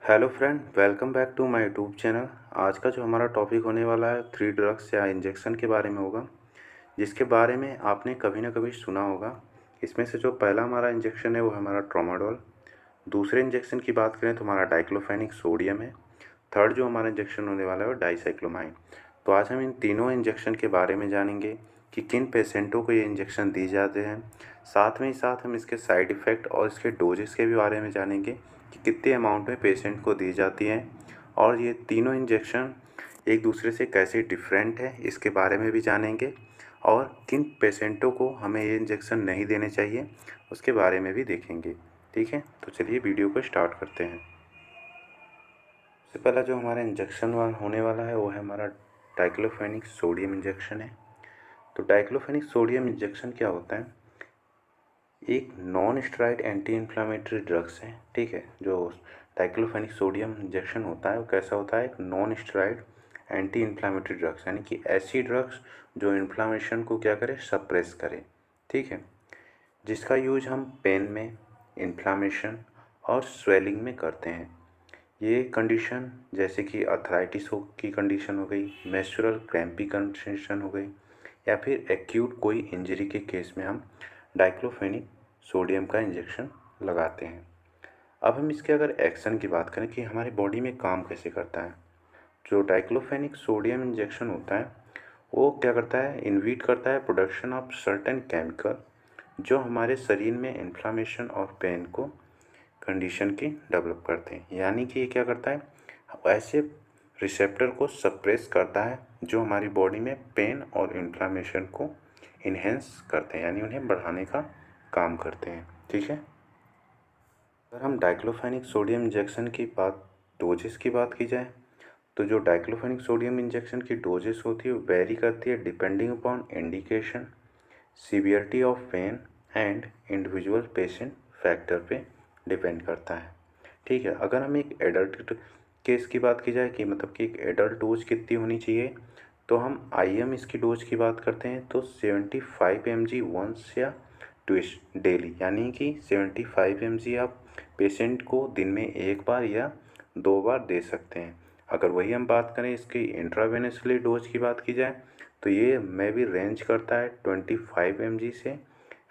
Hello friend, welcome back to my YouTube channel. आज का जो हमारा टॉपिक होने वाला है 3 ड्रग्स या इंजेक्शन के बारे में होगा, जिसके बारे में आपने कभी ना कभी सुना होगा। इसमें से जो पहला हमारा इंजेक्शन है वो है हमारा ट्रामाडोल। दूसरे इंजेक्शन की बात करें तो हमारा डाइक्लोफेनिक सोडियम है। थर्ड जो हमारा इंजेक्शन होने वाला है वो डाइसाइक्लोमाइन। तो आज हम इन तीनों इंजेक्शन के बारे में जानेंगे कि किन पेशेंटों को ये इंजेक्शन दी जाते हैं। साथ में ही साथ हम इसके साइड इफ़ेक्ट और इसके डोजेस के भी बारे में जानेंगे कि कितने अमाउंट में पेशेंट को दी जाती हैं, और ये तीनों इंजेक्शन एक दूसरे से कैसे डिफरेंट है इसके बारे में भी जानेंगे, और किन पेशेंटों को हमें ये इंजेक्शन नहीं देने चाहिए उसके बारे में भी देखेंगे। ठीक है, तो चलिए वीडियो को स्टार्ट करते हैं। सबसे पहला जो हमारा इंजेक्शन होने वाला है वो है हमारा डाइक्लोफेनिक सोडियम इंजेक्शन है। तो डाइक्लोफेनिक सोडियम इंजेक्शन क्या होता है? एक non steroid anti inflammatory drugs है। ठीक है, जो डाइक्लोफेनिक सोडियम इंजेक्शन होता है वो कैसा होता है? एक non steroid anti inflammatory drugs, यानी कि ऐसी ड्रग्स जो इन्फ्लामेशन को क्या करे? सप्रेस करे। ठीक है, जिसका यूज हम पेन में, इन्फ्लामेशन और स्वेलिंग में करते हैं। ये कंडीशन जैसे कि अर्थराइटिस हो की कंडीशन हो गई, मेंस्ट्रुअल क्रैम्पी कंडीशन हो गई, या फिर एक्यूट कोई इंजरी के केस में हम डाइक्लोफेनिक सोडियम का इंजेक्शन लगाते हैं। अब हम इसके अगर एक्शन की बात करें कि हमारी बॉडी में काम कैसे करता है, जो डाइक्लोफेनिक सोडियम इंजेक्शन होता है वो क्या करता है? इनहिबिट करता है प्रोडक्शन ऑफ सर्टेन केमिकल जो हमारे शरीर में इन्फ्लामेशन और पेन को कंडीशन की डेवलप करते हैं। यानी कि ये क्या करता है? ऐसे रिसेप्टर को सप्रेस करता है जो हमारी बॉडी में पेन और इन्फ्लामेशन को इन्हेंस करते हैं, यानी उन्हें बढ़ाने का काम करते हैं। ठीक है, अगर हम डाइक्लोफेनिक सोडियम इंजेक्शन की बात, डोजेस की बात की जाए, तो जो डाइक्लोफेनिक सोडियम इंजेक्शन की डोजेस होती है वो वेरी करती है depending upon indication, severity of pain and individual patient factor पे डिपेंड करता है। ठीक है, अगर हम एक एडल्ट केस की बात की जाए कि मतलब कि एक एडल्ट डोज कितनी होनी चाहिए, तो हम आईएम इसकी डोज की बात करते हैं तो 75 mg वंस या ट्विस डेली, यानी कि 75 mg आप पेशेंट को दिन में एक बार या 2 बार दे सकते हैं। अगर वही हम बात करें इसकी इंट्रावेनसली डोज की बात की जाए तो ये में भी रेंज करता है 25 mg से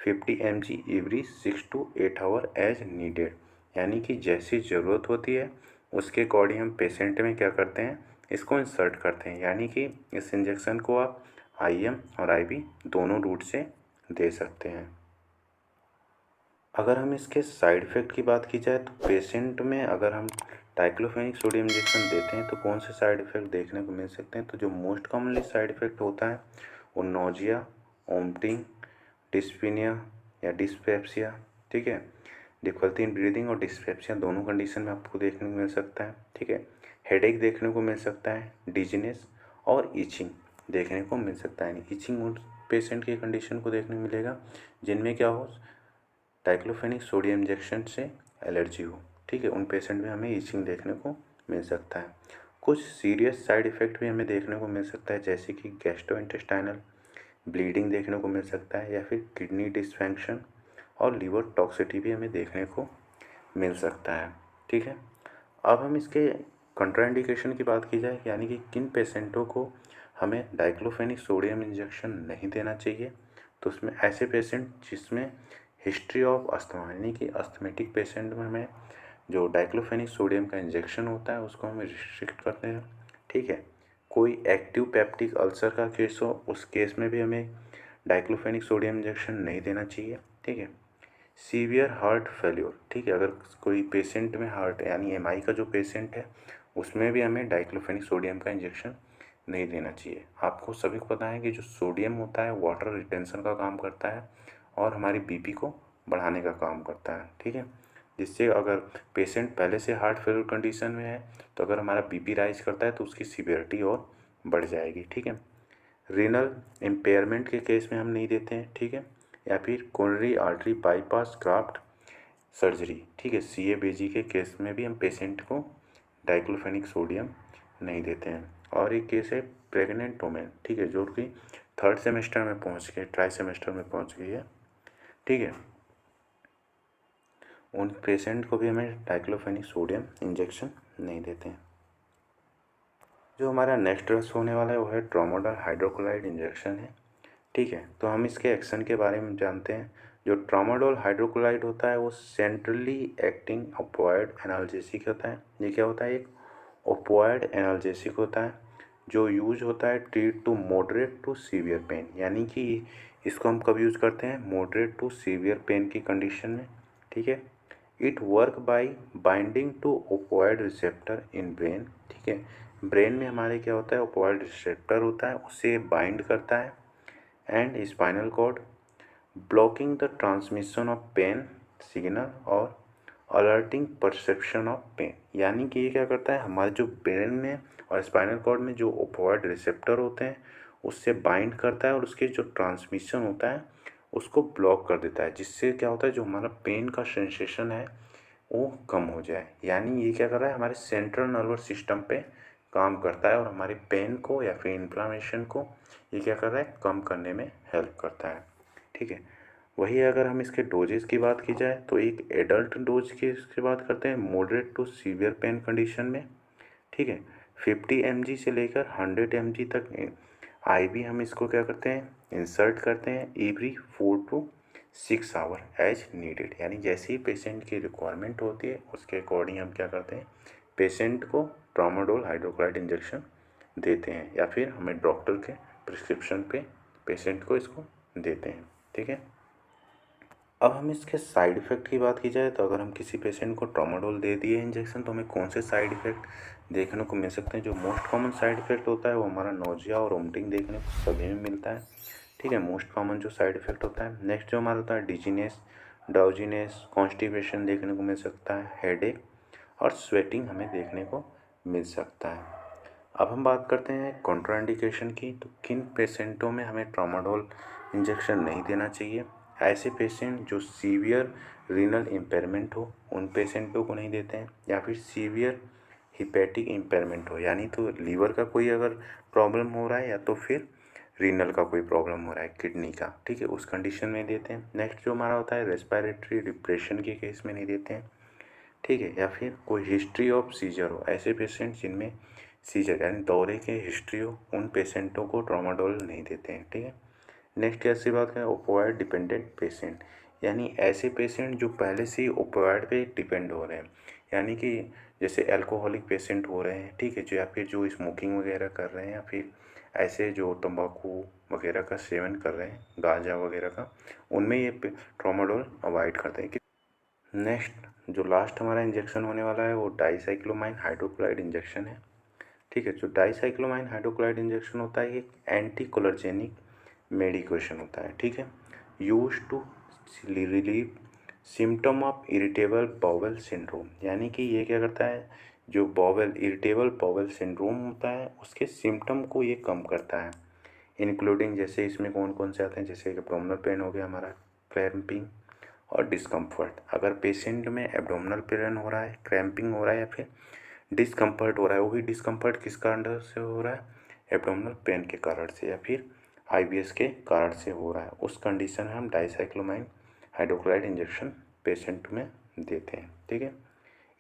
50 mg every 6 to 8 hour as needed, यानी कि जैसी ज़रूरत होती है उसके अकॉर्डिंग हम पेशेंट में क्या करते हैं? इसको इंसर्ट करते हैं। यानी कि इस इंजेक्शन को आप आईएम और आईवी दोनों रूट से दे सकते हैं। अगर हम इसके साइड इफ़ेक्ट की बात की जाए तो पेशेंट में अगर हम डाइक्लोफेनिक सोडियम इंजेक्शन देते हैं तो कौन से साइड इफ़ेक्ट देखने को मिल सकते हैं? तो जो मोस्ट कॉमनली साइड इफ़ेक्ट होता है वो नोजिया, वोमिटिंग, डिस्पीनिया या डिस्पेप्सिया। ठीक है, डिफिकल्टी इन ब्रीदिंग और डिस्पेप्सिया दोनों कंडीशन में आपको देखने को मिल सकता है। ठीक है, हेडेक देखने को मिल सकता है, डिजीनेस और ईचिंग देखने को मिल सकता है। ईचिंग उन पेशेंट की कंडीशन को देखने को मिलेगा जिनमें क्या हो? डाइक्लोफेनिक सोडियम इंजेक्शन से एलर्जी हो। ठीक है, उन पेशेंट में हमें ईचिंग देखने को मिल सकता है। कुछ सीरियस साइड इफ़ेक्ट भी हमें देखने को मिल सकता है, जैसे कि गैस्ट्रोइंटेस्टाइनल ब्लीडिंग देखने को मिल सकता है, या फिर किडनी डिसफंक्शन और लीवर टॉक्सिटी भी हमें देखने को मिल सकता है। ठीक है, अब हम इसके कंट्राइंडिकेशन की बात की जाए, यानी कि किन पेशेंटों को हमें डाइक्लोफेनिक सोडियम इंजेक्शन नहीं देना चाहिए, तो उसमें ऐसे पेशेंट जिसमें हिस्ट्री ऑफ अस्थमा, यानी कि अस्थमेटिक पेशेंट में हमें जो डाइक्लोफेनिक सोडियम का इंजेक्शन होता है उसको हम रिस्ट्रिक्ट करते हैं। ठीक है, कोई एक्टिव पेप्टिक अल्सर का केस हो उस केस में भी हमें डाइक्लोफेनिक सोडियम इंजेक्शन नहीं देना चाहिए। ठीक है, सीवियर हार्ट फेल्योर, ठीक है, अगर कोई पेशेंट में हार्ट यानी एमआई का जो पेशेंट है उसमें भी हमें डाइक्लोफेनिक सोडियम का इंजेक्शन नहीं देना चाहिए। आपको सभी को पता है कि जो सोडियम होता है वाटर रिटेंशन का काम करता है और हमारी बीपी को बढ़ाने का काम करता है। ठीक है, जिससे अगर पेशेंट पहले से हार्ट फेलियर कंडीशन में है तो अगर हमारा बीपी राइज करता है तो उसकी सीवियरिटी और बढ़ जाएगी। ठीक है, रीनल इम्पेयरमेंट के केस में हम नहीं देते हैं। ठीक है, या फिर coronary artery bypass graft surgery, ठीक है, सीएबीजी के केस में भी हम पेशेंट को डाइक्लोफेनिक सोडियम नहीं देते हैं। और एक केस है प्रेग्नेंट वोमेन, ठीक है, जो कि 3rd सेमेस्टर में पहुंच गई, ट्राई सेमेस्टर में पहुंच गई है। ठीक है, उन पेशेंट को भी हमें डाइक्लोफेनिक सोडियम इंजेक्शन नहीं देते हैं। जो हमारा नेक्स्ट ड्रग्स होने वाला है वो है ट्रामाडोल हाइड्रोक्लोराइड इंजेक्शन है। ठीक है, तो हम इसके एक्शन के बारे में जानते हैं। जो ट्रामाडोल हाइड्रोक्लोराइड होता है वो सेंट्रली एक्टिंग ओपियोइड एनाल्जेसिक होता है। ये क्या होता है? एक ओपियोइड एनाल्जेसिक होता है जो यूज होता है treat to moderate to severe pain, यानी कि इसको हम कब यूज़ करते हैं? मॉडरेट टू सीवियर पेन की कंडीशन में। ठीक है, it work by binding to opioid receptor in brain. ठीक है, ब्रेन में हमारे क्या होता है? ओपियोइड रिसेप्टर होता है, उससे बाइंड करता है and spinal cord, blocking the transmission of pain signal और अलर्टिंग परसेप्शन ऑफ पेन। यानी कि ये क्या करता है? हमारे जो ब्रेन में और स्पाइनल कॉर्ड में जो ओपियोइड रिसेप्टर होते हैं उससे बाइंड करता है और उसके जो ट्रांसमिशन होता है उसको ब्लॉक कर देता है, जिससे क्या होता है? जो हमारा पेन का सेंसेशन है वो कम हो जाए। यानी ये क्या कर रहा है? हमारे सेंट्रल नर्वस सिस्टम पे काम करता है और हमारे पेन को या फिर इन्फ्लामेशन को ये क्या कर रहा है? कम करने में हेल्प करता है। ठीक है, वही अगर हम इसके डोजेस की बात की जाए तो एक एडल्ट डोज की इसकी बात करते हैं moderate to severe pain condition में। ठीक है, 50 mg से लेकर 100 mg तक आईवी हम इसको क्या करते हैं? इंसर्ट करते हैं every 4 to 6 hour as needed. यानी जैसे ही पेशेंट की रिक्वायरमेंट होती है उसके अकॉर्डिंग हम क्या करते हैं? पेशेंट को ट्रामाडोल हाइड्रोक्लोराइड इंजेक्शन देते हैं या फिर हमें डॉक्टर के प्रिस्क्रिप्शन पे पेशेंट को इसको देते हैं। ठीक है, अब हम इसके साइड इफ़ेक्ट की बात की जाए तो अगर हम किसी पेशेंट को ट्रामाडोल दे दिए इंजेक्शन तो हमें कौन से साइड इफ़ेक्ट देखने को मिल सकते हैं? जो मोस्ट कॉमन साइड इफ़ेक्ट होता है वो हमारा नोजिया और वोमिटिंग देखने को सभी में मिलता है। ठीक है, मोस्ट कॉमन जो साइड इफ़ेक्ट होता है। नेक्स्ट जो हमारा होता है डिजीनेस, ड्राउजीनेस, कॉन्स्टिपेशन देखने को मिल सकता है, हेडेक और स्वेटिंग हमें देखने को मिल सकता है। अब हम बात करते हैं कॉन्ट्राइंडिकेशन की। तो किन पेशेंटों में हमें ट्रामाडोल इंजेक्शन नहीं देना चाहिए? ऐसे पेशेंट जो सीवियर रीनल इम्पेयरमेंट हो उन पेशेंटों को नहीं देते हैं, या फिर सीवियर हिपैटिक इम्पेयरमेंट हो, यानी तो लीवर का कोई अगर प्रॉब्लम हो रहा है या तो फिर रीनल का कोई प्रॉब्लम हो रहा है, किडनी का। ठीक है, उस कंडीशन में देते हैं। नेक्स्ट जो हमारा होता है रेस्पिरेटरी डिप्रेशन के केस में नहीं देते हैं। ठीक है, या फिर कोई हिस्ट्री ऑफ सीजर हो, ऐसे पेशेंट जिनमें सीजर यानी दौरे की हिस्ट्री हो उन पेशेंटों को ट्रामाडोल नहीं देते हैं। ठीक है, नेक्स्ट ऐसी बात करें ओपियोइड डिपेंडेंट पेशेंट, यानी ऐसे पेशेंट जो पहले से ही ओपियोइड पे डिपेंड हो रहे हैं, यानी कि जैसे अल्कोहलिक पेशेंट हो रहे हैं। ठीक है, जो या फिर जो स्मोकिंग वगैरह कर रहे हैं या फिर ऐसे जो तंबाकू वगैरह का सेवन कर रहे हैं, गांजा वगैरह का, उनमें ये ट्रामाडोल अवॉइड करते हैं। नेक्स्ट जो लास्ट हमारा इंजेक्शन होने वाला है वो डाइसाइक्लोमाइन हाइड्रोक्लोराइड इंजेक्शन है। ठीक है, जो डाइसाइक्लोमाइन हाइड्रोक्लोराइड इंजेक्शन होता है एक एंटी कोलर्जेनिक मेडिकेशन होता है। ठीक है, use to relieve symptom of irritable bowel syndrome, यानी कि ये क्या करता है? जो बाउल इरिटेबल बाउल सिंड्रोम होता है उसके सिम्टम को ये कम करता है, इंक्लूडिंग जैसे इसमें कौन कौन से आते हैं? जैसे एब्डोमिनल पेन हो गया हमारा, क्रैम्पिंग और डिस्कम्फर्ट। अगर पेशेंट में एब्डोमिनल पेन हो रहा है, क्रैम्पिंग हो रहा है या फिर डिस्कम्फर्ट हो रहा है, वो भी डिस्कम्फर्ट किस कारण से हो रहा है? एब्डोमिनल पेन के कारण से या फिर आईबीएस के कारण से हो रहा है, उस कंडीशन में हम डाइसाइक्लोमाइन हाइड्रोक्लोराइड इंजेक्शन पेशेंट में देते हैं। ठीक है,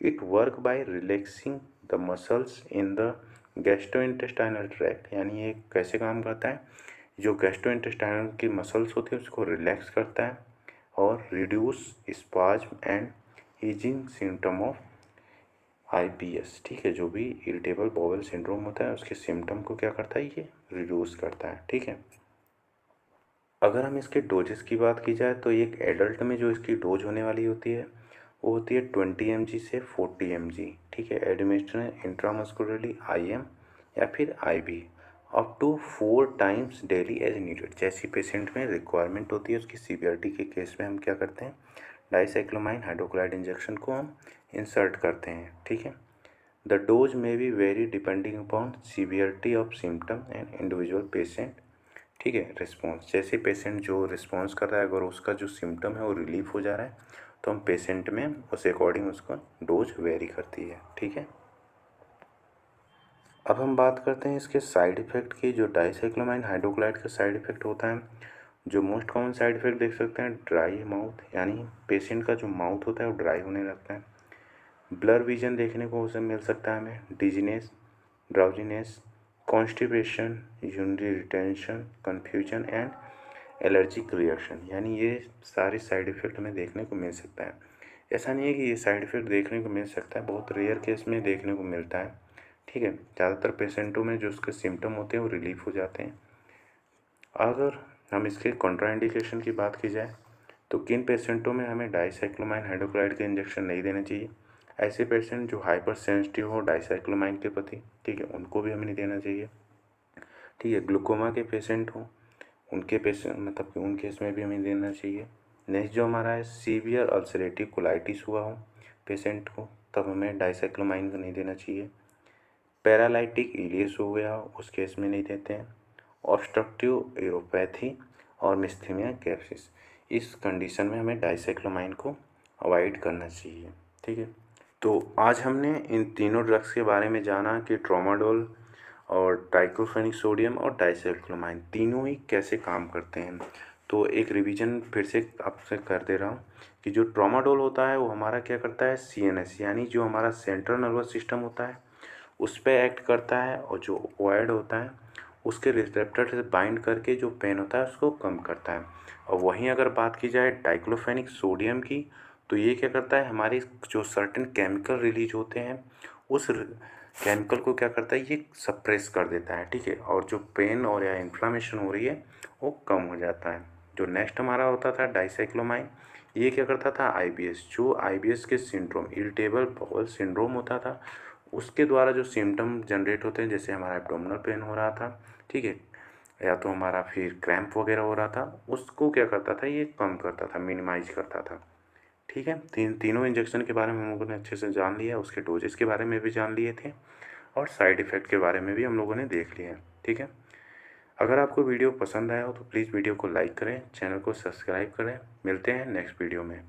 it work bye relaxing the muscles in the gastrointestinal tract, यानी ये कैसे काम करता है? जो गैस्ट्रोइंटेस्टाइनल की मसल्स होती है उसको रिलैक्स करता है और reduce spasm and easing symptom of IBS. ठीक है, जो भी इरिटेबल बाउल सिंड्रोम होता है उसके सिम्टम को क्या करता है? ये रिड्यूस करता है। ठीक है, अगर हम इसके डोजेस की बात की जाए तो एक एडल्ट में जो इसकी डोज होने वाली होती है वो होती है 20 mg से 40 mg। ठीक है, एडमिनिस्ट्रेशन इंट्रामस्कुलरली आईएम या फिर IV up to 4 times daily as needed. जैसी पेशेंट में रिक्वायरमेंट होती है उसकी सीवियरिटी के केस में हम क्या करते हैं? डाइसाइक्लोमाइन हाइड्रोक्लोराइड इंजेक्शन को हम इंसर्ट करते हैं। ठीक है, द डोज में be very depending upon severity of symptom and individual patient. ठीक है, रिस्पॉन्स, जैसे पेशेंट जो रिस्पॉन्स कर रहा है अगर उसका जो सिम्टम है वो रिलीफ हो जा रहा है तो हम पेशेंट में उस अकॉर्डिंग उसका डोज वेरी करती है। ठीक है, अब हम बात करते हैं इसके साइड इफ़ेक्ट की। जो डाइसाइक्लोमाइन हाइड्रोक्लोराइड का साइड इफ़ेक्ट होता है, जो मोस्ट कॉमन साइड इफ़ेक्ट देख सकते हैं, ड्राई माउथ, यानी पेशेंट का जो माउथ होता है वो ड्राई होने लगता है। ब्लर विजन देखने को उसे मिल सकता है हमें, dizziness, drowsiness, constipation, urinary retention, confusion and allergic reaction, यानी ये सारे साइड इफ़ेक्ट हमें देखने को मिल सकता है। ऐसा नहीं है कि ये साइड इफ़ेक्ट देखने को मिल सकता है, बहुत रेयर केस में देखने को मिलता है। ठीक है, ज़्यादातर पेशेंटों में जो उसके सिम्टम होते हैं वो रिलीफ हो जाते हैं। अगर हम इसके कॉन्ट्राइंडिकेशन की बात की जाए तो किन पेशेंटों में हमें डाइसाइक्लोमाइन हाइड्रोक्लोराइड का इंजेक्शन नहीं देना चाहिए? ऐसे पेशेंट जो हाइपर सेंसिटिव हो डाइसाइक्लोमाइन के प्रति, ठीक है, उनको भी हमें नहीं देना चाहिए। ठीक है, ग्लूकोमा के पेशेंट हो, उनके पेशेंट मतलब कि उनके इसमें भी हमें देना चाहिए। नेक्स्ट जो हमारा है, सीवियर अल्सरेटिव कोलाइटिस हुआ हो पेशेंट को, तब हमें डाइसाइक्लोमाइन को नहीं देना चाहिए। पैरालाइटिक इलियस हो गया हो, उस केस में नहीं देते हैं। ऑब्स्ट्रक्टिव यूरोपैथी और मिस्थीनिया ग्रेविस, इस कंडीशन में हमें डाइसाइक्लोमाइन को अवॉइड करना चाहिए। ठीक है, तो आज हमने इन तीनों ड्रग्स के बारे में जाना कि ट्रामाडोल और ट्राइक्लोफेनिक सोडियम और डाइसाइक्लोमाइन तीनों ही कैसे काम करते हैं। तो एक रिवीजन फिर से आपसे कर दे रहा हूँ कि जो ट्रामाडोल होता है वो हमारा क्या करता है, CNS यानी जो हमारा सेंट्रल नर्वस सिस्टम होता है उस पर एक्ट करता है, और जो ओपिएड होता है उसके रिसेप्टर से बाइंड करके जो पेन होता है उसको कम करता है। और वहीं अगर बात की जाए डाइक्लोफेनिक सोडियम की, तो ये क्या करता है, हमारे जो सर्टेन केमिकल रिलीज होते हैं उस केमिकल को क्या करता है, ये सप्रेस कर देता है। ठीक है, और जो पेन और या इन्फ्लामेशन हो रही है वो कम हो जाता है। जो नेक्स्ट हमारा होता था डाइसाइक्लोमाइन, ये क्या करता था, IBS, जो IBS के सिंड्रोम, इरिटेबल बाउल सिंड्रोम होता था, उसके द्वारा जो सिम्टम जनरेट होते हैं, जैसे हमारा एब्डोमिनल पेन हो रहा था, ठीक है, या तो हमारा फिर क्रैम्प वगैरह हो रहा था, उसको क्या करता था, ये कम करता था, मिनिमाइज करता था। ठीक है, तीनों इंजेक्शन के बारे में हम लोगों ने अच्छे से जान लिया, उसके डोजेस के बारे में भी जान लिए थे, और साइड इफ़ेक्ट के बारे में भी हम लोगों ने देख लिया है। ठीक है, अगर आपको वीडियो पसंद आया हो तो प्लीज़ वीडियो को लाइक करें, चैनल को सब्सक्राइब करें। मिलते हैं नेक्स्ट वीडियो में।